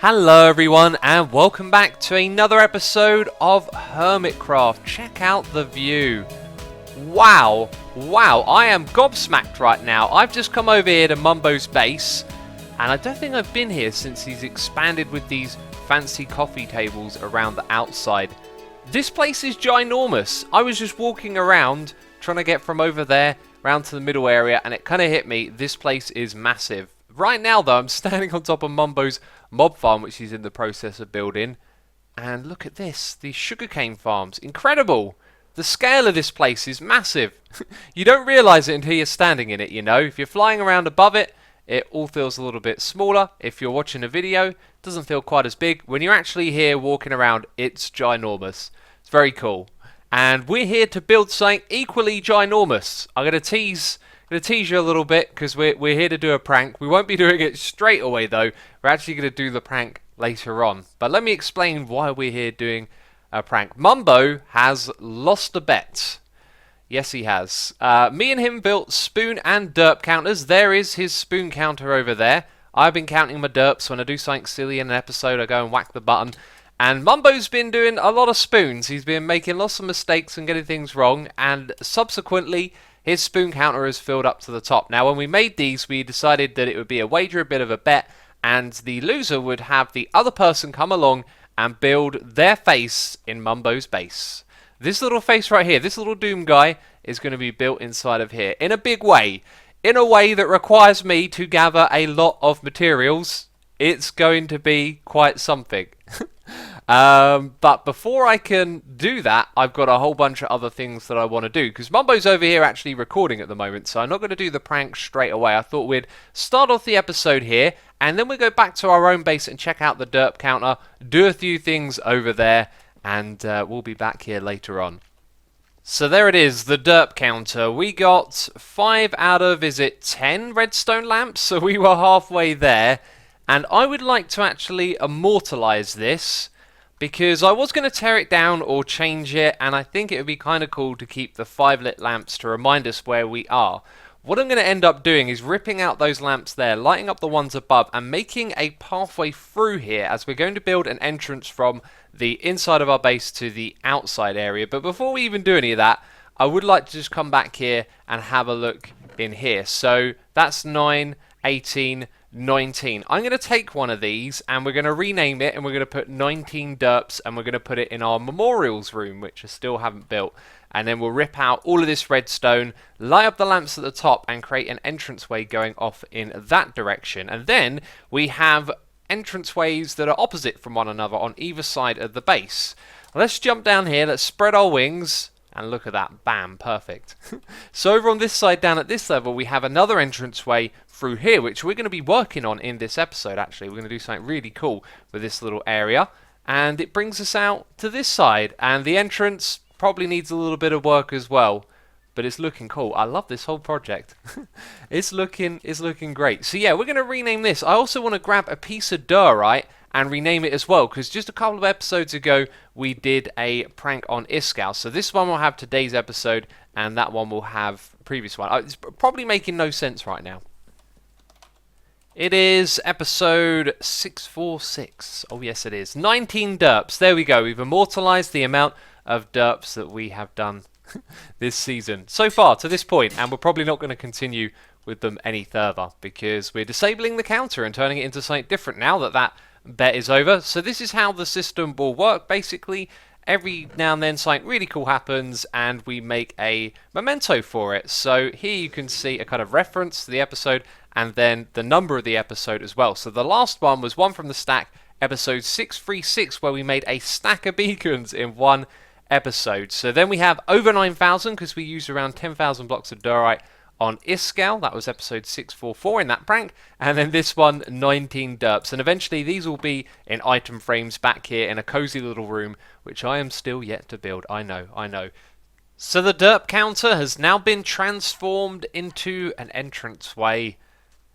Hello everyone and welcome back to another episode of Hermitcraft. Check out the view. Wow, I am gobsmacked right now. I've just come over here to Mumbo's base and I don't think I've been here since he's expanded with these fancy coffee tables around the outside. This place is ginormous. I was just walking around trying to get from over there round to the middle area and it kind of hit me. This place is massive. Right now though, I'm standing on top of Mumbo's mob farm, which he's in the process of building. And look at this, these sugarcane farms. Incredible! The scale of this place is massive. You don't realise it until you're standing in it, you know. If you're flying around above it, it all feels a little bit smaller. If you're watching a video, it doesn't feel quite as big. When you're actually here walking around, it's ginormous. It's very cool. And we're here to build something equally ginormous. I'm going to tease you a little bit because we're here to do a prank. We won't be doing it straight away though. We're actually going to do the prank later on. But let me explain why we're here doing a prank. Mumbo has lost a bet. Yes, he has. Me and him built spoon and derp counters. There is his spoon counter over there. I've been counting my derps. When I do something silly in an episode, I go and whack the button. And Mumbo's been doing a lot of spoons. He's been making lots of mistakes and getting things wrong. And subsequently, his spoon counter is filled up to the top. Now, when we made these, we decided that it would be a wager, a bit of a bet, and the loser would have the other person come along and build their face in Mumbo's base. This little face right here, this little Doom guy, is going to be built inside of here in a big way. In a way that requires me to gather a lot of materials. It's going to be quite something. But before I can do that, I've got a whole bunch of other things that I want to do. Because Mumbo's over here actually recording at the moment, so I'm not going to do the prank straight away. I thought we'd start off the episode here, and then we go back to our own base and check out the derp counter, do a few things over there, and we'll be back here later on. So there it is, the derp counter. We got 5 out of, is it 10 redstone lamps? So we were halfway there. And I would like to actually immortalize this, because I was going to tear it down or change it, and I think it would be kind of cool to keep the 5 lit lamps to remind us where we are. What I'm going to end up doing is ripping out those lamps there, lighting up the ones above, and making a pathway through here, as we're going to build an entrance from the inside of our base to the outside area. But before we even do any of that, I would like to just come back here and have a look in here. So that's 9, 18, 19. I'm going to take one of these and we're going to rename it, and we're going to put 19 derps, and we're going to put it in our memorials room, which I still haven't built. And then we'll rip out all of this redstone, light up the lamps at the top, and create an entranceway going off in that direction. And then we have entranceways that are opposite from one another on either side of the base. Let's jump down here, let's spread our wings. And look at that, bam, perfect. So over on this side, down at this level, we have another entranceway through here, which we're going to be working on in this episode, actually. We're going to do something really cool with this little area. And it brings us out to this side. And the entrance probably needs a little bit of work as well. But it's looking cool. I love this whole project. It's looking great. So yeah, we're going to rename this. I also want to grab a piece of diorite and rename it as well, because just a couple of episodes ago we did a prank on Iskall. So this one will have today's episode, and that one will have previous one. It's probably making no sense right now. It is episode 646. Oh yes it is. 19 derps. There we go. We've immortalized the amount of derps that we have done this season so far to this point, and we're probably not going to continue with them any further, because we're disabling the counter and turning it into something different now that that bet is over. So this is how the system will work. Basically, every now and then something really cool happens and we make a memento for it. So here you can see a kind of reference to the episode and then the number of the episode as well. So the last one was one from the stack, episode 636, where we made a stack of beacons in one episode. So then we have over 9,000 because we used around 10,000 blocks of diorite on Iskall. That was episode 644 in that prank. And then this one, 19 derps. And eventually these will be in item frames back here in a cozy little room, which I am still yet to build. I know. So the derp counter has now been transformed into an entranceway.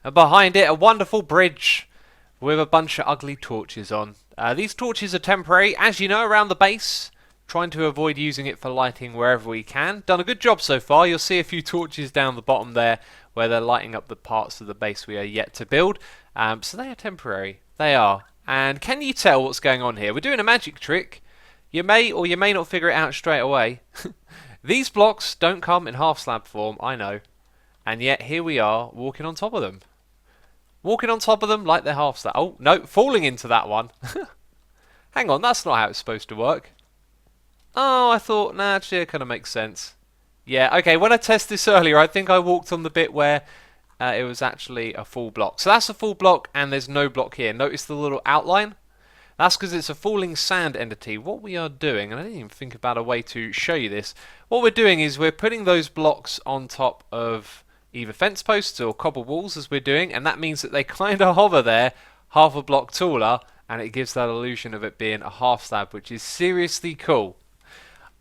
And behind it, a wonderful bridge with a bunch of ugly torches on. These torches are temporary, as you know, around the base. Trying to avoid using it for lighting wherever we can. Done a good job so far. You'll see a few torches down the bottom there where they're lighting up the parts of the base we are yet to build. So they are temporary. They are. And can you tell what's going on here? We're doing a magic trick. You may or you may not figure it out straight away. These blocks don't come in half slab form, I know. And yet here we are walking on top of them. Walking on top of them like they're half slab. Oh, no, falling into that one. Hang on, that's not how it's supposed to work. Oh, I thought, nah, actually it kind of makes sense. Yeah, okay, when I tested this earlier, I think I walked on the bit where it was actually a full block. So that's a full block and there's no block here. Notice the little outline? That's because it's a falling sand entity. What we are doing, and I didn't even think about a way to show you this, what we're doing is we're putting those blocks on top of either fence posts or cobble walls as we're doing, and that means that they kind of hover there half a block taller, and it gives that illusion of it being a half slab, which is seriously cool.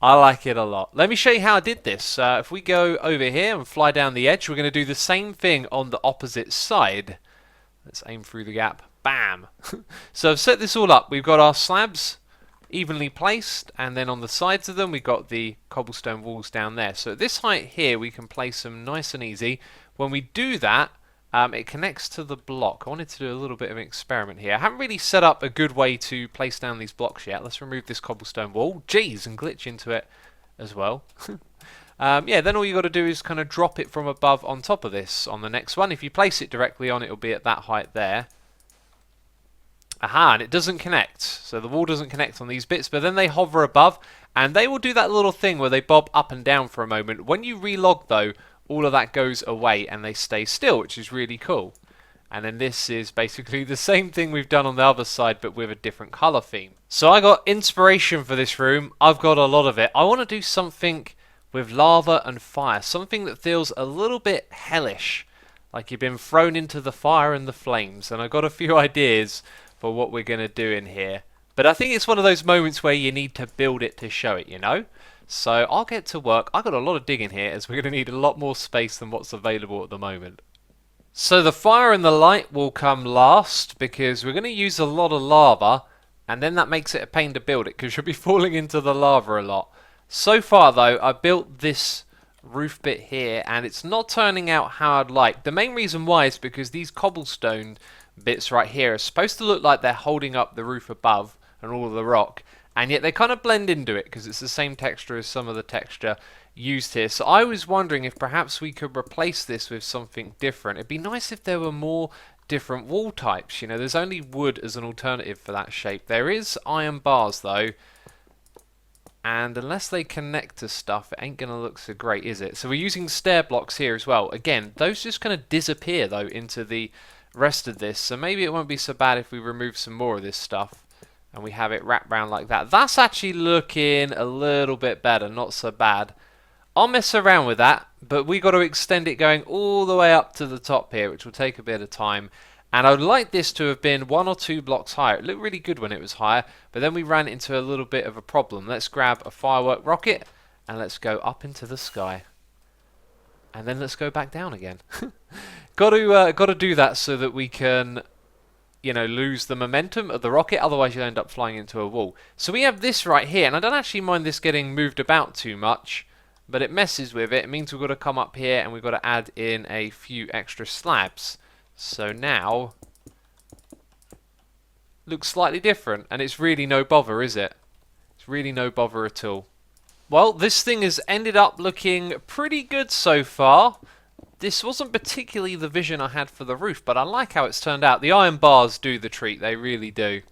I like it a lot. Let me show you how I did this. If we go over here and fly down the edge, we're going to do the same thing on the opposite side. Let's aim through the gap. Bam! So I've set this all up. We've got our slabs evenly placed, and then on the sides of them we've got the cobblestone walls down there. So at this height here we can place them nice and easy. When we do that, it connects to the block. I wanted to do a little bit of an experiment here. I haven't really set up a good way to place down these blocks yet. Let's remove this cobblestone wall. Jeez, and glitch into it as well. Yeah, then all you got to do is kind of drop it from above on top of this on the next one. If you place it directly on, it'll be at that height there. Aha, and it doesn't connect. So the wall doesn't connect on these bits, but then they hover above, and they will do that little thing where they bob up and down for a moment. When you relog, though, all of that goes away and they stay still, which is really cool. And then this is basically the same thing we've done on the other side, but with a different colour theme. So I got inspiration for this room. I've got a lot of it. I want to do something with lava and fire, something that feels a little bit hellish, like you've been thrown into the fire and the flames. And I've got a few ideas for what we're going to do in here. But I think it's one of those moments where you need to build it to show it, you know? So I'll get to work. I've got a lot of digging here, as we're going to need a lot more space than what's available at the moment. So the fire and the light will come last, because we're going to use a lot of lava, and then that makes it a pain to build it, because you'll be falling into the lava a lot. So far though, I built this roof bit here, and it's not turning out how I'd like. The main reason why is because these cobblestone bits right here are supposed to look like they're holding up the roof above and all of the rock, and yet they kind of blend into it because it's the same texture as some of the texture used here. So I was wondering if perhaps we could replace this with something different. It'd be nice if there were more different wall types. You know, there's only wood as an alternative for that shape. There is iron bars though, and unless they connect to stuff, it ain't going to look so great, is it? So we're using stair blocks here as well. Again, those just kind of disappear though into the rest of this, so maybe it won't be so bad if we remove some more of this stuff and we have it wrapped around like that. That's actually looking a little bit better, not so bad. I'll mess around with that, but we got to extend it going all the way up to the top here, which will take a bit of time. And I would like this to have been 1 or 2 blocks higher. It looked really good when it was higher, but then we ran into a little bit of a problem. Let's grab a firework rocket and let's go up into the sky. And then let's go back down again. got to do that so that we can, you know, lose the momentum of the rocket. Otherwise, you'll end up flying into a wall. So we have this right here, and I don't actually mind this getting moved about too much, but it messes with it. It means we've got to come up here and we've got to add in a few extra slabs. So now, looks slightly different, and it's really no bother, is it? It's really no bother at all. Well, this thing has ended up looking pretty good so far. This wasn't particularly the vision I had for the roof, but I like how it's turned out. The iron bars do the treat, they really do.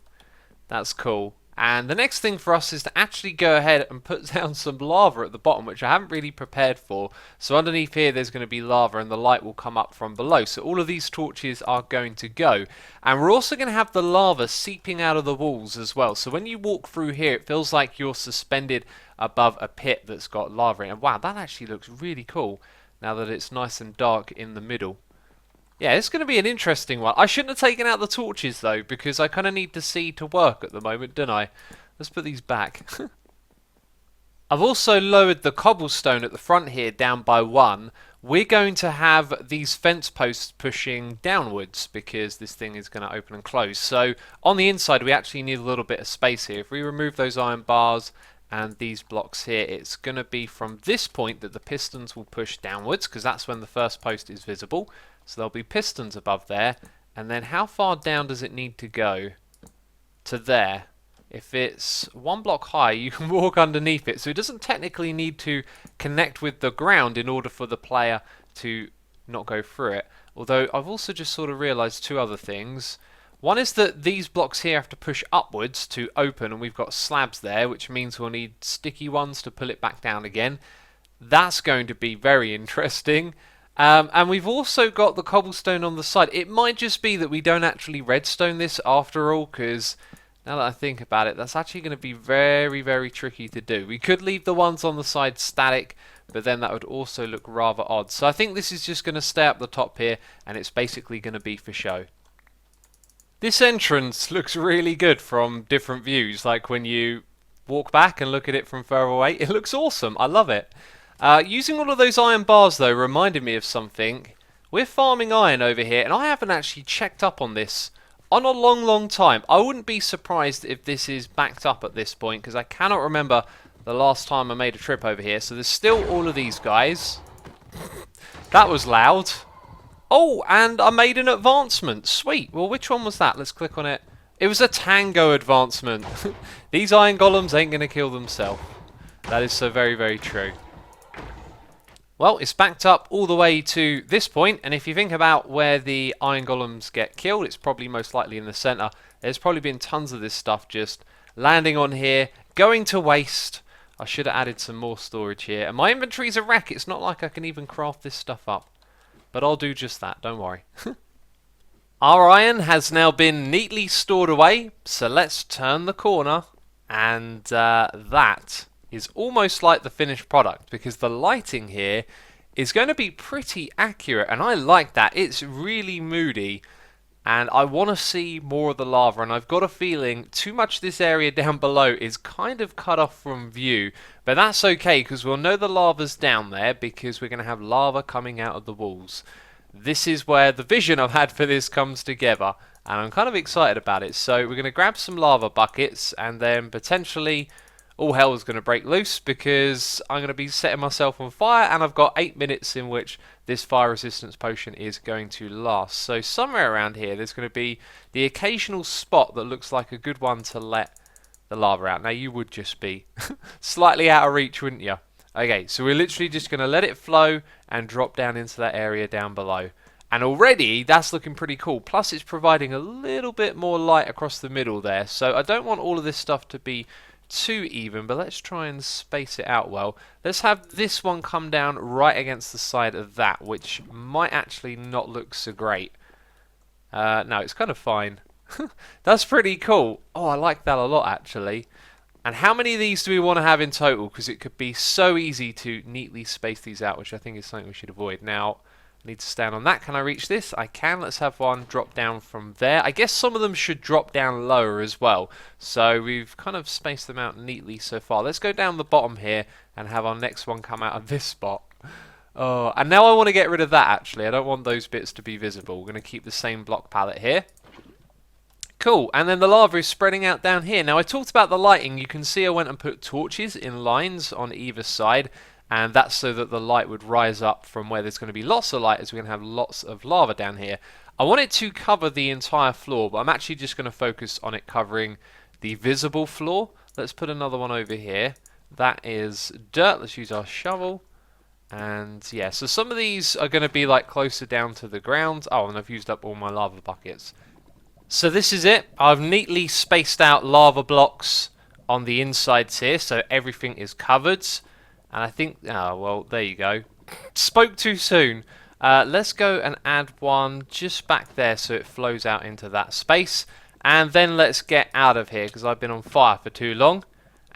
That's cool. And the next thing for us is to actually go ahead and put down some lava at the bottom, which I haven't really prepared for. So underneath here there's going to be lava and the light will come up from below. So all of these torches are going to go. And we're also going to have the lava seeping out of the walls as well. So when you walk through here, it feels like you're suspended above a pit that's got lava in it. And wow, that actually looks really cool now that it's nice and dark in the middle. Yeah, it's going to be an interesting one. I shouldn't have taken out the torches, though, because I kind of need to see to work at the moment, don't I? Let's put these back. I've also lowered the cobblestone at the front here down by 1. We're going to have these fence posts pushing downwards because this thing is going to open and close. So on the inside, we actually need a little bit of space here. If we remove those iron bars and these blocks here, it's going to be from this point that the pistons will push downwards, because that's when the first post is visible. So there'll be pistons above there, and then how far down does it need to go? to there. If it's 1 block high, you can walk underneath it. So it doesn't technically need to connect with the ground in order for the player to not go through it. Although I've also just sort of realised 2 other things. One is that these blocks here have to push upwards to open, and we've got slabs there, which means we'll need sticky ones to pull it back down again. That's going to be very interesting. And we've also got the cobblestone on the side. It might just be that we don't actually redstone this after all, because now that I think about it, that's actually going to be very, very tricky to do. We could leave the ones on the side static, but then that would also look rather odd. So I think this is just going to stay up the top here, and it's basically going to be for show. This entrance looks really good from different views, like when you walk back and look at it from further away. It looks awesome. I love it. Using all of those iron bars, though, reminded me of something. We're farming iron over here, and I haven't actually checked up on this on a long time. I wouldn't be surprised if this is backed up at this point, because I cannot remember the last time I made a trip over here. So there's still all of these guys. That was loud. Oh, and I made an advancement. Sweet. Well, which one was that? Let's click on it. It was a tango advancement. These iron golems ain't going to kill themselves. That is so very, very true. Well, it's backed up all the way to this point, and if you think about where the iron golems get killed, it's probably most likely in the center. There's probably been tons of this stuff just landing on here, going to waste. I should have added some more storage here, and my inventory's a wreck. It's not like I can even craft this stuff up, but I'll do just that, don't worry. Our iron has now been neatly stored away, so let's turn the corner, and that is almost like the finished product, because the lighting here is going to be pretty accurate, and I like that. It's really moody, and I want to see more of the lava, and I've got a feeling too much of this area down below is kind of cut off from view, but that's okay, because we'll know the lava's down there, because we're going to have lava coming out of the walls. This is where the vision I've had for this comes together, and I'm kind of excited about it. So we're going to grab some lava buckets, and then potentially all hell is going to break loose, because I'm going to be setting myself on fire, and I've got 8 minutes in which this fire resistance potion is going to last. So somewhere around here there's going to be the occasional spot that looks like a good one to let the lava out. Now you would just be slightly out of reach, wouldn't you? Okay, so we're literally just going to let it flow and drop down into that area down below. And already that's looking pretty cool. Plus it's providing a little bit more light across the middle there. So I don't want all of this stuff to be too even, but let's try and space it out well. Let's have this one come down right against the side of that, which might actually not look so great. No, it's kind of fine. That's pretty cool. Oh, I like that a lot actually. And how many of these do we want to have in total? Because it could be so easy to neatly space these out, which I think is something we should avoid. Now, I need to stand on that. Can I reach this? I can. Let's have one drop down from there. I guess some of them should drop down lower as well. So we've kind of spaced them out neatly so far. Let's go down the bottom here and have our next one come out of this spot. Oh, and now I want to get rid of that actually. I don't want those bits to be visible. We're going to keep the same block palette here. Cool, and then the lava is spreading out down here. Now I talked about the lighting. You can see I went and put torches in lines on either side, and that's so that the light would rise up from where there's going to be lots of light, as we're going to have lots of lava down here. I want it to cover the entire floor, but I'm actually just going to focus on it covering the visible floor. Let's put another one over here. That is dirt. Let's use our shovel. And yeah, so some of these are going to be like closer down to the ground. Oh, and I've used up all my lava buckets. So this is it. I've neatly spaced out lava blocks on the insides here, so everything is covered. And I think, oh, well, there you go. Spoke too soon. Let's go and add one just back there so it flows out into that space. And then let's get out of here because I've been on fire for too long.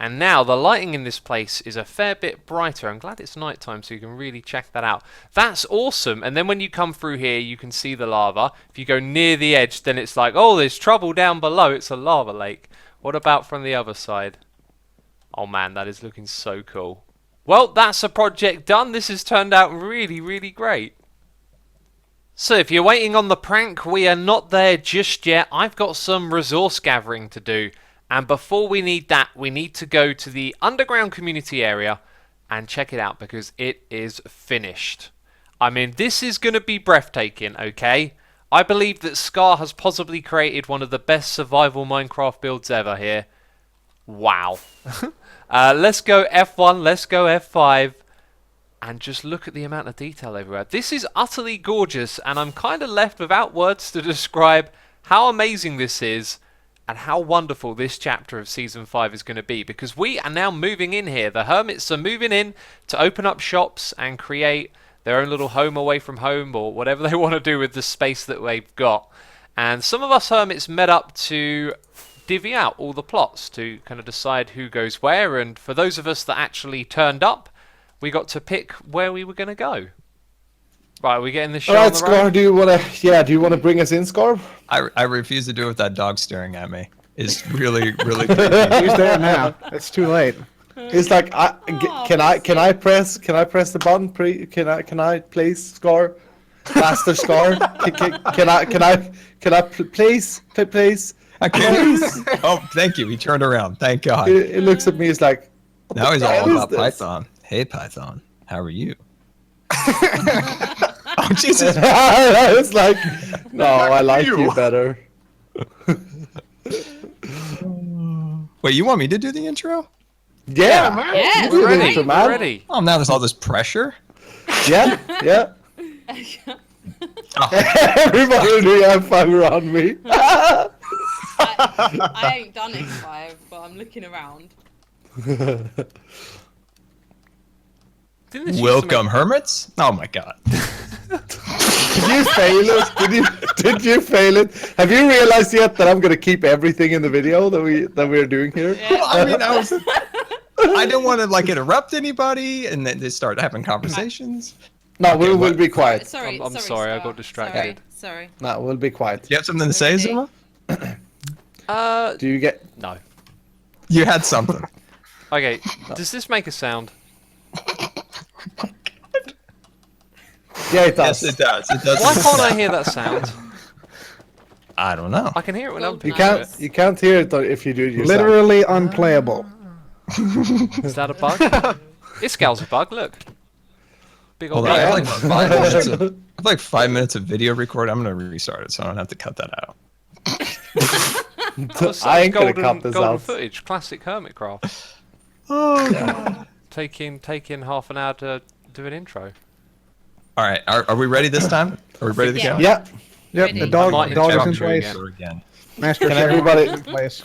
And now the lighting in this place is a fair bit brighter. I'm glad it's nighttime so you can really check that out. That's awesome. And then when you come through here, you can see the lava. If you go near the edge, then it's like, oh, there's trouble down below. It's a lava lake. What about from the other side? Oh man, that is looking so cool. Well, that's a project done. This has turned out really, really great. So if you're waiting on the prank, we are not there just yet. I've got some resource gathering to do. And before we need that, we need to go to the underground community area and check it out because it is finished. I mean, this is going to be breathtaking, okay? I believe that Scar has possibly created one of the best survival Minecraft builds ever here. Wow. Let's go F1, let's go F5, and just look at the amount of detail everywhere. This is utterly gorgeous, and I'm kind of left without words to describe how amazing this is and how wonderful this chapter of Season 5 is going to be, because we are now moving in here. The Hermits are moving in to open up shops and create their own little home away from home, or whatever they want to do with the space that they've got. And some of us Hermits met up to divvy out all the plots to kind of decide who goes where, and for those of us that actually turned up, we got to pick where we were going to go. Right, are we getting the show on the Scar, road? do you want to bring us in, Scar? I refuse to do it with that dog staring at me. It's really, really creepy. He's there now. It's too late. It's like, can I press the button? Can I please, Scar? Master Scar? Can I please? I can't. Oh, thank you. He turned around. Thank God. It looks at me, it's like, Now he's the hell all is about this? Python. Hey, Python. How are you? Oh, Jesus. It's like, no, I like you better. Wait, you want me to do the intro? Yeah, man. Yeah, You do the Ready, intro, man. ready. Oh, now there's all this pressure. Yeah. Oh, Everybody do F5 around me. I ain't done X5, but I'm looking around. Didn't this used to welcome, hermits. Oh my God. Did you fail it? Did you fail it? Have you realized yet that I'm gonna keep everything in the video that we're doing here? Well, I mean, I didn't want to like interrupt anybody, and then they start having conversations. No, Okay, we'll be quiet. Sorry, I'm sorry, I got Scar. distracted. Sorry. No, we'll be quiet. You have something to say, Zuma? Do you get? No. You had something. Okay, does this make a sound? Yeah, it does. Yes, it does. It does. Why can't I hear that sound? I don't know. I can hear it when other You people do You can't hear it if you do it yourself. Literally unplayable. it. Is that a bug? It scales a bug, look. Big old Hold on, I bug. have like 5 minutes of, I have like 5 minutes of video record. I'm gonna restart it so I don't have to cut that out. I ain't gonna golden, cut this golden out. footage, classic Hermitcraft. Oh God. Taking half an hour to do an intro. All right, are we ready this time? Are we ready to Yeah. go? Yeah. Yep, Ready. the dog Might is in interrupt you place. again. Again. Master Can Chef everybody- is in place.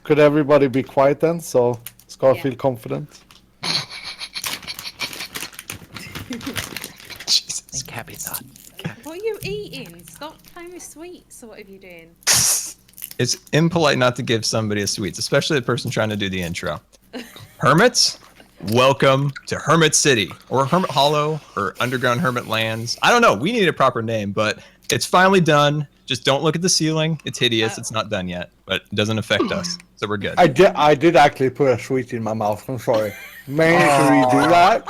Could everybody be quiet then, so Scar Yeah. feel confident? Jesus. What are you eating? Stop playing with sweets. Or what are you doing? It's impolite not to give somebody a sweets, especially the person trying to do the intro. Hermits, welcome to Hermit City, or Hermit Hollow, or Underground Hermit Lands. I don't know. We need a proper name, but it's finally done. Just don't look at the ceiling. It's hideous. It's not done yet, but it doesn't affect us, so we're good. I did actually put a sweet in my mouth. I'm sorry. May I redo that?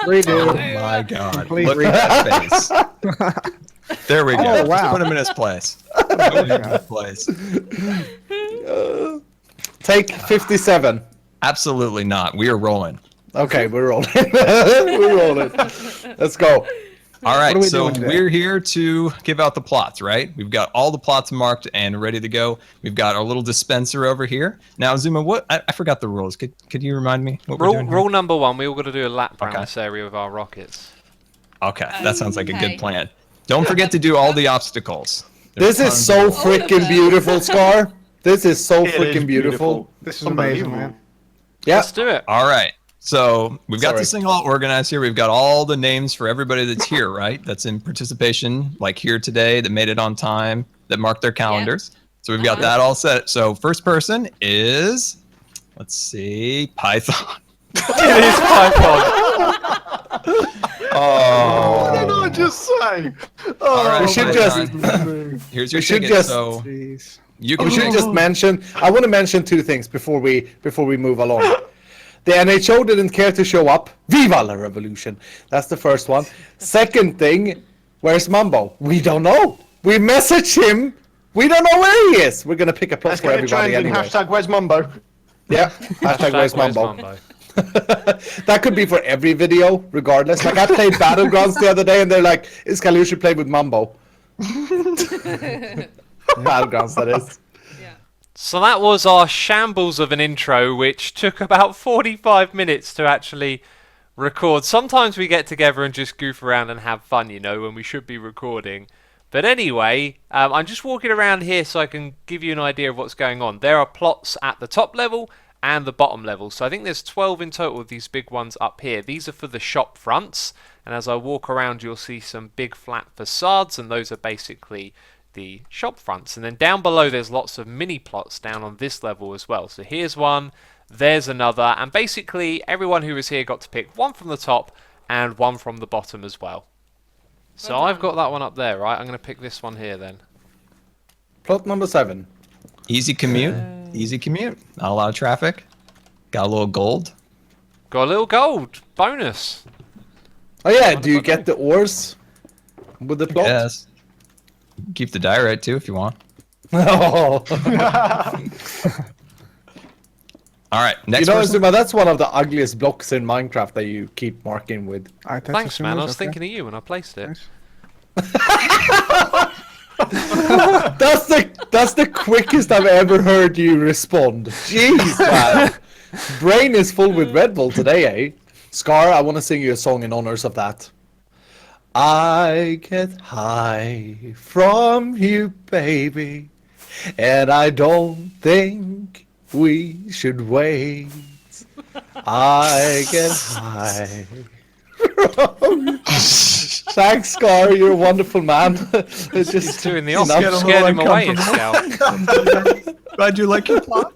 Redo. Oh my God! Complete Look at that face. There we go. Oh, wow. Just put him in his place. Put him in his place. Take 57. Absolutely not. We are rolling. Okay, we're rolling. We're rolling. Let's go. All right, are we so doing today? we're here to give out the plots, right? We've got all the plots marked and ready to go. We've got our little dispenser over here. Now, Zuma, what? I forgot the rules. Could you remind me what we're doing here? Rule number 1, we all got to do a lap around Okay. this area with our rockets. Okay, that sounds like a Okay. good plan. Don't forget to do all the obstacles. This There's is tons so of- freaking beautiful, Scar. This is so It is freaking beautiful. This is amazing, man. Yeah. Let's do it. All right. So we've got Sorry. this thing all organized here. We've got all the names for everybody that's here, right? That's in participation, like here today, that made it on time, that marked their calendars. So we've got that all set. So first person is, let's see, Python. It is Python. Oh. What did I just say? All right, We should Python. Here's your we should ticket. just- So Jeez. you can We should pick- just mention. I want to mention two things before we move along. The NHO didn't care to show up. Viva la revolution! That's the first one. Second thing, where's Mumbo? We don't know. We message him. We don't know where he is. We're gonna pick a plot Let's for get it everybody trending. anyway. Hashtag where's Mumbo? Yeah. Hashtag where's Mumbo? That could be for every video, regardless. Like I played Battlegrounds the other day, and they're like, "Iskalu should play with Mumbo." Battlegrounds, that is. Yeah. So that was our shambles of an intro, which took about 45 minutes to actually record. Sometimes we get together and just goof around and have fun, you know, when we should be recording. But anyway, I'm just walking around here so I can give you an idea of what's going on. There are plots at the top level and the bottom level. So I think there's 12 in total of these big ones up here. These are for the shop fronts. And as I walk around, you'll see some big flat facades, and those are basically the shop fronts. And then down below there's lots of mini plots down on this level as well. So here's one, there's another, and basically everyone who was here got to pick one from the top and one from the bottom as well. So Well I've done. got that one up there, right? I'm going to pick this one here then. Plot number 7. Easy commute. Easy commute. Not a lot of traffic. Got a little gold. Got a little gold bonus. Oh yeah, do you get the ores with the plot? Yes. Keep the diorite too if you want. Oh. All right. Next You know, person. Zuma, that's one of the ugliest blocks in Minecraft that you keep marking with. Alright, that's Thanks, man. I Xisumavoid, was okay. thinking of you when I placed it. Nice. That's the quickest I've ever heard you respond. Jeez, man. Brain is full with Red Bull today, eh? Scar, I want to sing you a song in honors of that. I get high from you, baby, and I don't think we should wait. I get high. Thanks, Scar. You're a wonderful man. It's just He's doing the you know, opposite. Scared him away, Scout. Glad you like your plot.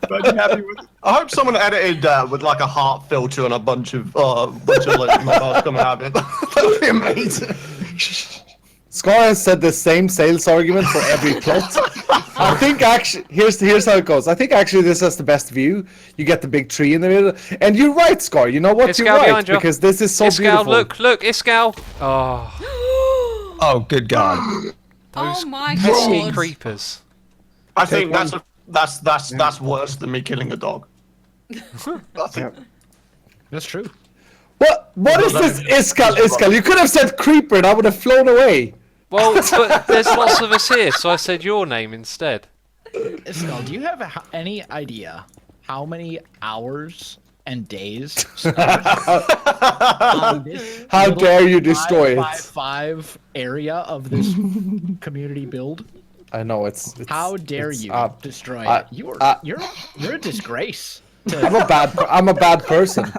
Glad you're happy with it. I hope someone edited with like a heart filter and a bunch of like mobiles coming out of it. That would be amazing. Scar has said the same sales argument for every plot. I think actually, here's how it goes. I think actually this has the best view. You get the big tree in the middle, and you're right, Scar. You know what? It's You're Scar right behind you. because this is so Iscal, beautiful. look, Iscal. Oh, Oh, good God. those Oh my pesky god. creepers. I think that's worse than me killing a dog. I think Yep. That's true. What is this, Iscal? Iscal, you could have said creeper, and I would have flown away. Well, but there's lots of us here, so I said your name instead. Iscal, do you have any idea how many hours and days on this How little dare you destroy it? 5x5 area of this community build? I know it's How dare it's, you destroy I- it? You're a disgrace. I'm a bad person.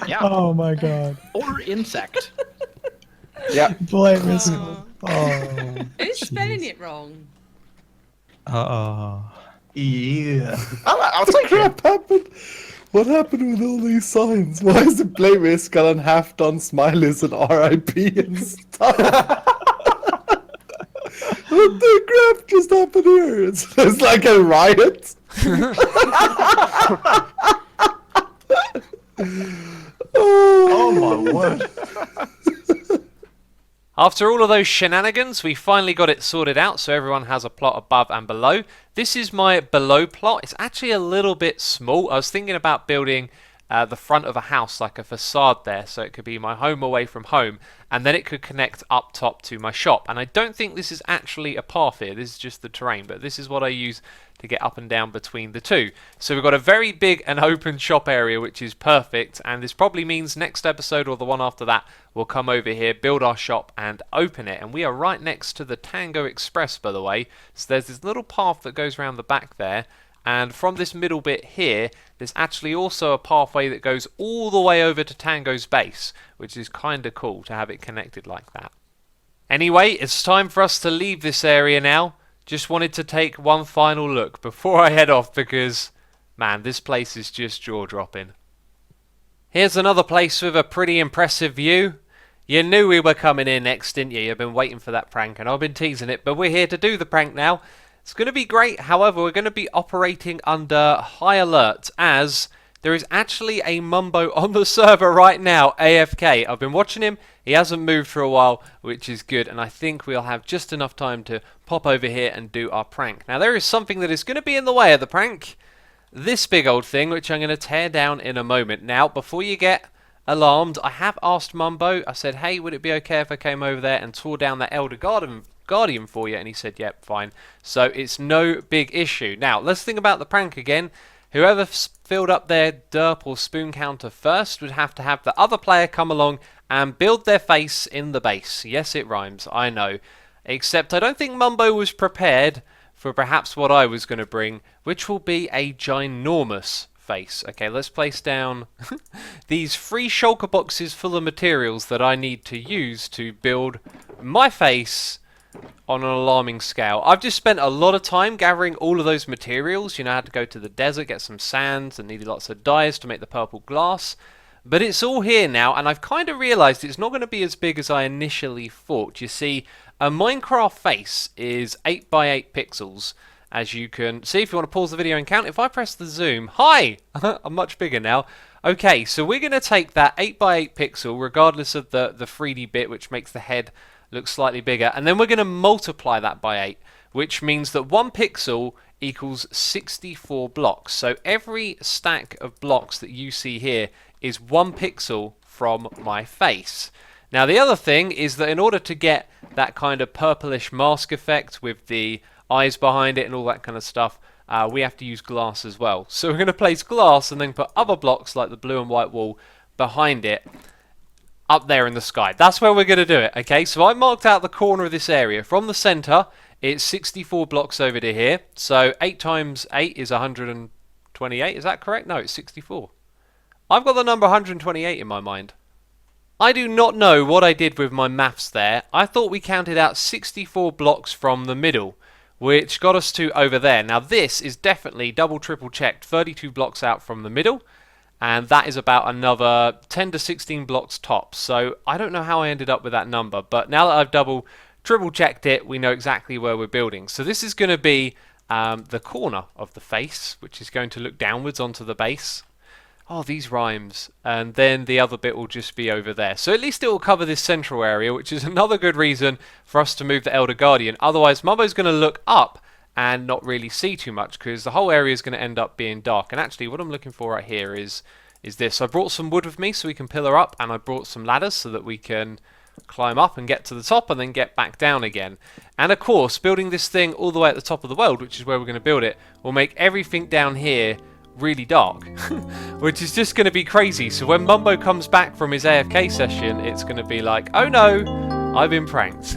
Yeah, Oh my God. or insect. Yeah. Blame us. Oh. Oh. Who's spelling it wrong? Uh-oh. yeah. I'll take it. Crap happened. What happened with all these signs? Why is it blame Iscal and half done smileys and RIP and stuff? What the crap just happened here? It's like a riot. Oh my word. After all of those shenanigans, we finally got it sorted out, so everyone has a plot above and below. This is my below plot. It's actually a little bit small. I was thinking about building the front of a house, like a facade there, so it could be my home away from home, and then it could connect up top to my shop. And I don't think this is actually a path here. This is just the terrain, but this is what I use to get up and down between the two. So we've got a very big and open shop area, which is perfect, and this probably means next episode or the one after that we'll come over here, build our shop and open it. And we are right next to the Tango Express, by the way, so there's this little path that goes around the back there, and from this middle bit here there's actually also a pathway that goes all the way over to Tango's base, which is kinda cool to have it connected like that. Anyway, it's time for us to leave this area now. Just wanted to take one final look before I head off because, man, this place is just jaw-dropping. Here's another place with a pretty impressive view. You knew we were coming in next, didn't you? You've been waiting for that prank, and I've been teasing it, but we're here to do the prank now. It's going to be great, however, we're going to be operating under high alert, as there is actually a Mumbo on the server right now, AFK. I've been watching him, he hasn't moved for a while, which is good, and I think we'll have just enough time to pop over here and do our prank. Now, there is something that is going to be in the way of the prank. This big old thing, which I'm going to tear down in a moment. Now, before you get alarmed. I have asked Mumbo. I said, hey, would it be okay if I came over there and tore down that Elder Guardian for you? And he said, yep, fine. So it's no big issue. Now, let's think about the prank again. Whoever filled up their derp or spoon counter first would have to have the other player come along and build their face in the base. Yes, it rhymes, I know. Except I don't think Mumbo was prepared for perhaps what I was going to bring, which will be a ginormous face. Okay, let's place down these 3 shulker boxes full of materials that I need to use to build my face on an alarming scale. I've just spent a lot of time gathering all of those materials. You know, I had to go to the desert, get some sands, and needed lots of dyes to make the purple glass. But it's all here now, and I've kind of realised it's not going to be as big as I initially thought. You see, a Minecraft face is 8 by 8 pixels. As you can see, if you want to pause the video and count, if I press the zoom, hi! I'm much bigger now. Okay, so we're going to take that 8 by 8 pixel, regardless of the 3D bit, which makes the head look slightly bigger, and then we're going to multiply that by 8, which means that 1 pixel equals 64 blocks. So every stack of blocks that you see here is 1 pixel from my face. Now the other thing is that in order to get that kind of purplish mask effect with the eyes behind it and all that kind of stuff, we have to use glass as well. So we're going to place glass and then put other blocks like the blue and white wall behind it up there in the sky. That's where we're going to do it. Okay, so I marked out the corner of this area. From the center, it's 64 blocks over to here. So 8 times 8 is 128. Is that correct? No, it's 64. I've got the number 128 in my mind. I do not know what I did with my maths there. I thought we counted out 64 blocks from the middle, which got us to over there. Now this is definitely double triple checked 32 blocks out from the middle, and that is about another 10 to 16 blocks tops. So I don't know how I ended up with that number, but now that I've double triple checked it, we know exactly where we're building. So this is going to be the corner of the face, which is going to look downwards onto the base. Oh, these rhymes. And then the other bit will just be over there. So at least it will cover this central area, which is another good reason for us to move the Elder Guardian. Otherwise, Mumbo's going to look up and not really see too much, because the whole area is going to end up being dark. And actually, what I'm looking for right here is this. I brought some wood with me so we can pillar up, and I brought some ladders so that we can climb up and get to the top and then get back down again. And of course, building this thing all the way at the top of the world, which is where we're going to build it, will make everything down here really dark, which is just going to be crazy. So when Mumbo comes back from his AFK session, it's going to be like, oh no, I've been pranked.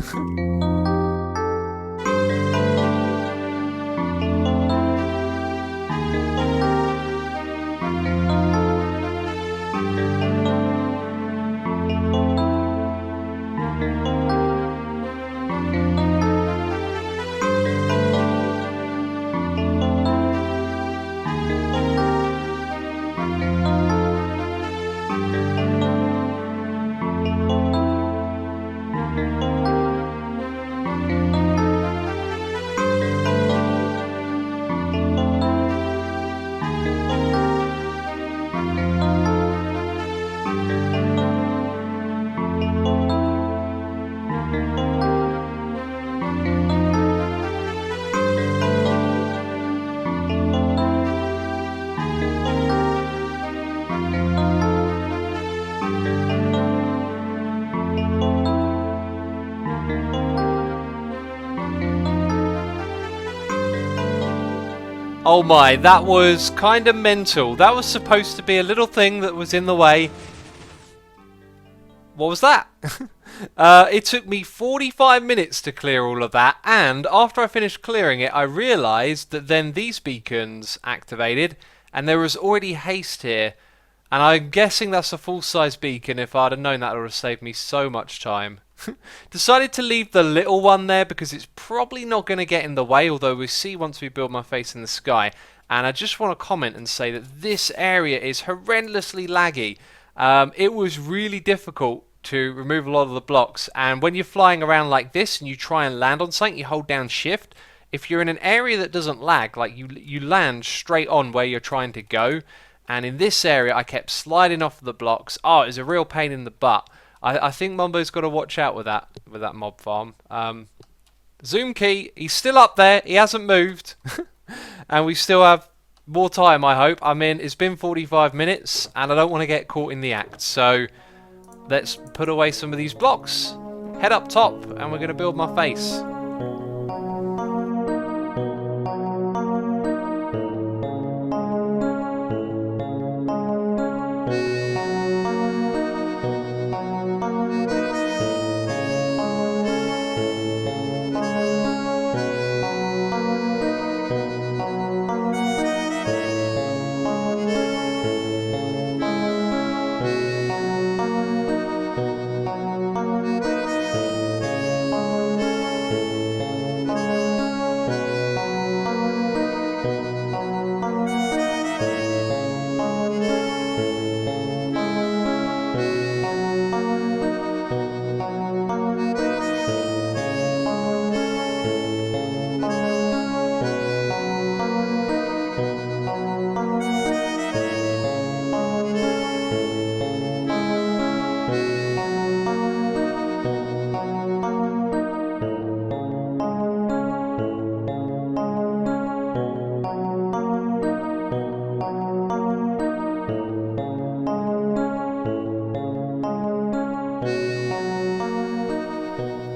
Oh my, that was kind of mental. That was supposed to be a little thing that was in the way. What was that? It took me 45 minutes to clear all of that, and after I finished clearing it, I realised that then these beacons activated, and there was already haste here. And I'm guessing that's a full-size beacon. If I'd have known that, it would have saved me so much time. Decided to leave the little one there because it's probably not going to get in the way, although we'll see once we build my face in the sky. And I just want to comment and say that this area is horrendously laggy. It was really difficult to remove a lot of the blocks, and when you're flying around like this and you try and land on something, you hold down shift. If you're in an area that doesn't lag, like you land straight on where you're trying to go. And in this area, I kept sliding off the blocks. Oh, it was a real pain in the butt. I think Mumbo's got to watch out with that mob farm. Zoom key, he's still up there. He hasn't moved. And we still have more time, I hope. I mean, it's been 45 minutes, and I don't want to get caught in the act. So, let's put away some of these blocks, head up top, and we're going to build my face.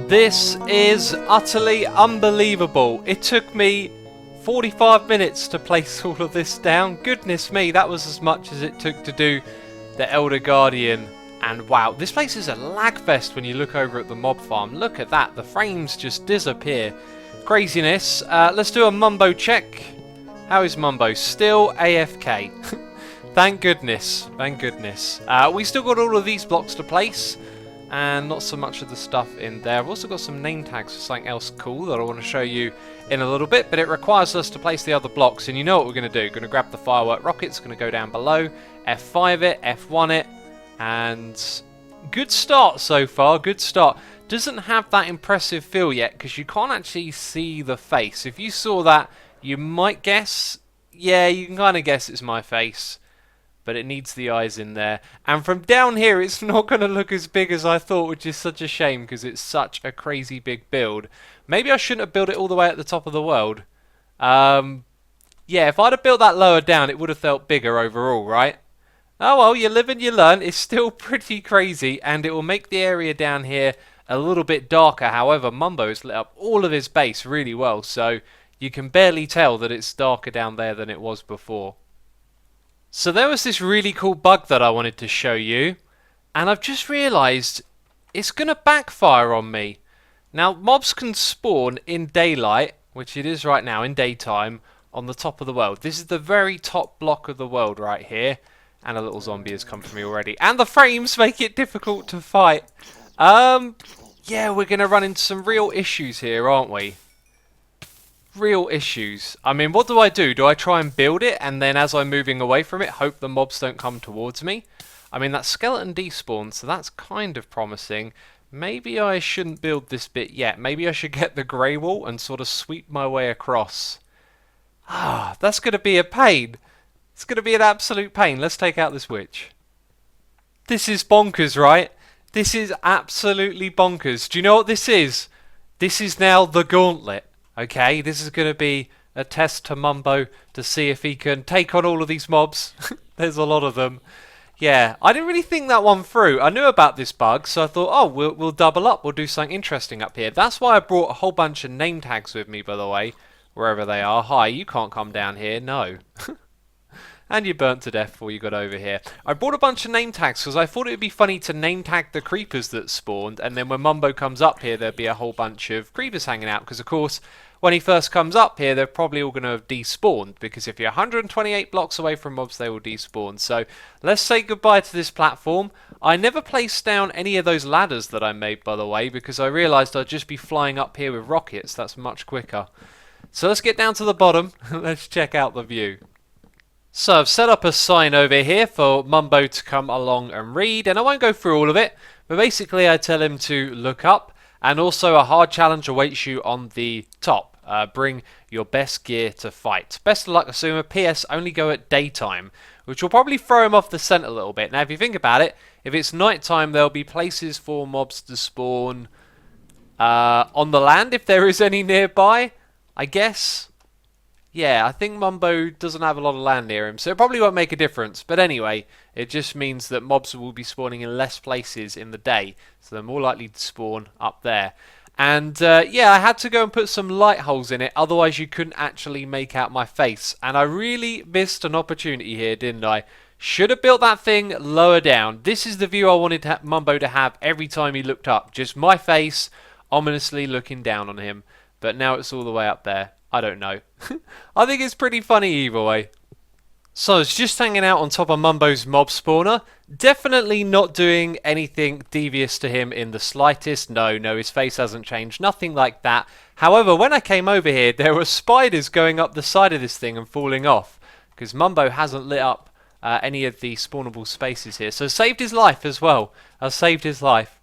This is utterly unbelievable. It took me 45 minutes to place all of this down. Goodness me, that was as much as it took to do the Elder Guardian. And wow, this place is a lag fest when you look over at the mob farm. Look at that, the frames just disappear. Craziness. Let's do a Mumbo check. How is Mumbo? Still AFK. Thank goodness, thank goodness. We still got all of these blocks to place. And not so much of the stuff in there. I've also got some name tags for something else cool that I want to show you in a little bit, but it requires us to place the other blocks, and you know what we're going to do. We're going to grab the firework rockets, going to go down below, F5 it, F1 it, and good start so far, good start. Doesn't have that impressive feel yet, because you can't actually see the face. If you saw that, you might guess, yeah, you can kind of guess it's my face. But it needs the eyes in there. And from down here, it's not going to look as big as I thought, which is such a shame because it's such a crazy big build. Maybe I shouldn't have built it all the way at the top of the world. Yeah, if I'd have built that lower down, it would have felt bigger overall, right? Oh well, you live and you learn. It's still pretty crazy, and it will make the area down here a little bit darker. However, Mumbo's lit up all of his base really well, so you can barely tell that it's darker down there than it was before. So there was this really cool bug that I wanted to show you, and I've just realised it's going to backfire on me. Now, mobs can spawn in daylight, which it is right now, in daytime, on the top of the world. This is the very top block of the world right here, and a little zombie has come for me already. And the frames make it difficult to fight. Yeah, we're going to run into some real issues here, aren't we? Real issues. I mean, what do? Do I try and build it, and then as I'm moving away from it, hope the mobs don't come towards me? I mean, that skeleton despawned, so that's kind of promising. Maybe I shouldn't build this bit yet. Maybe I should get the grey wall and sort of sweep my way across. Ah, that's going to be a pain. It's going to be an absolute pain. Let's take out this witch. This is bonkers, right? This is absolutely bonkers. Do you know what this is? This is now the gauntlet. Okay, this is going to be a test to Mumbo to see if he can take on all of these mobs. There's a lot of them. Yeah, I didn't really think that one through. I knew about this bug, so I thought, oh, we'll double up. We'll do something interesting up here. That's why I brought a whole bunch of name tags with me, by the way, wherever they are. Hi, you can't come down here. No. And you burnt to death before you got over here. I brought a bunch of name tags because I thought it would be funny to name tag the creepers that spawned, and then when Mumbo comes up here, there'll be a whole bunch of creepers hanging out, because of course, when he first comes up here, they're probably all going to have despawned, because if you're 128 blocks away from mobs, they will despawn. So let's say goodbye to this platform. I never placed down any of those ladders that I made, by the way, because I realised I'd just be flying up here with rockets. That's much quicker. So let's get down to the bottom. Let's check out the view. So I've set up a sign over here for Mumbo to come along and read, and I won't go through all of it, but basically I tell him to look up, and also a hard challenge awaits you on the top. Bring your best gear to fight. Best of luck, Asuma. PS, only go at daytime, which will probably throw him off the scent a little bit. Now, if you think about it, if it's nighttime, there'll be places for mobs to spawn on the land, if there is any nearby, I guess. Yeah, I think Mumbo doesn't have a lot of land near him, so it probably won't make a difference. But anyway, it just means that mobs will be spawning in less places in the day, so they're more likely to spawn up there. And yeah, I had to go and put some light holes in it, otherwise you couldn't actually make out my face. And I really missed an opportunity here, didn't I? Should have built that thing lower down. This is the view I wanted Mumbo to have every time he looked up. Just my face ominously looking down on him. But now it's all the way up there. I don't know. I think it's pretty funny either way. So it's just hanging out on top of Mumbo's mob spawner. Definitely not doing anything devious to him in the slightest. No, his face hasn't changed. Nothing like that. However, when I came over here, there were spiders going up the side of this thing and falling off. Because Mumbo hasn't lit up any of the spawnable spaces here. So saved his life as well. I saved his life.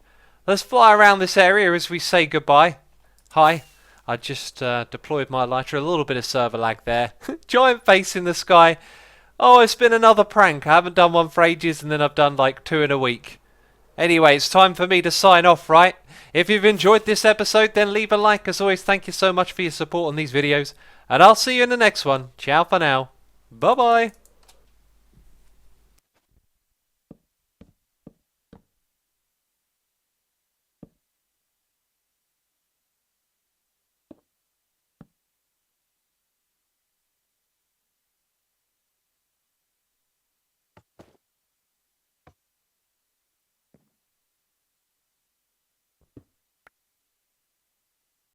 Let's fly around this area as we say goodbye. Hi. I just deployed my lighter. A little bit of server lag there. Giant face in the sky. Oh, it's been another prank. I haven't done one for ages, and then I've done like 2 in a week. Anyway, it's time for me to sign off, right? If you've enjoyed this episode, then leave a like. As always, thank you so much for your support on these videos. And I'll see you in the next one. Ciao for now. Bye-bye.